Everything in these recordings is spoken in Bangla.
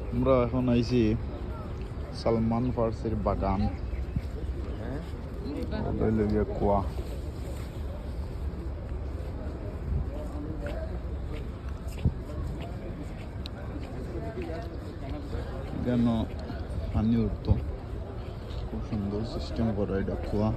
আমরা এখন আইছি সালমান ফার্সির বাগান কুয়া কেন পানি উঠতো খুব সুন্দর সিস্টেম করা এটা কুয়া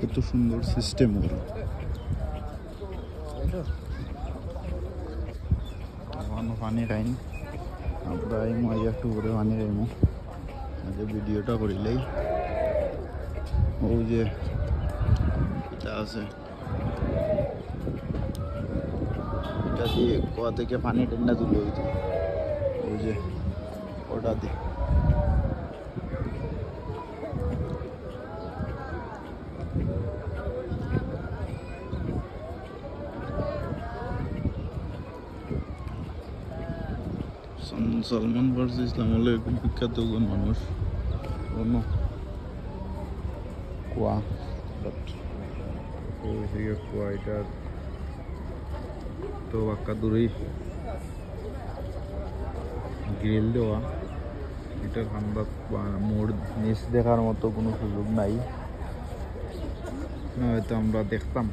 কত সুন্দর সিস্টেম ওরা পানি খাইনি আমরা আইমু আজ একটু করে পানি খাইমু আগে ভিডিওটা করিলেই ও যে এটা আছে এটা দিয়ে কুয়া থেকে পানি ঠান্ডা তুলে হইতো ওই যে ওটা দিয়ে সালমান ফার্সি ইসলাম হলো খুব বিখ্যাত একজন মানুষ অন্য কুয়া কুয়া এটার তো বাক্কা দূরেই গ্রিল দেওয়া এটার আমরা মোড় নিচ দেখার মতো কোনো সুযোগ নাই হয়তো আমরা দেখতাম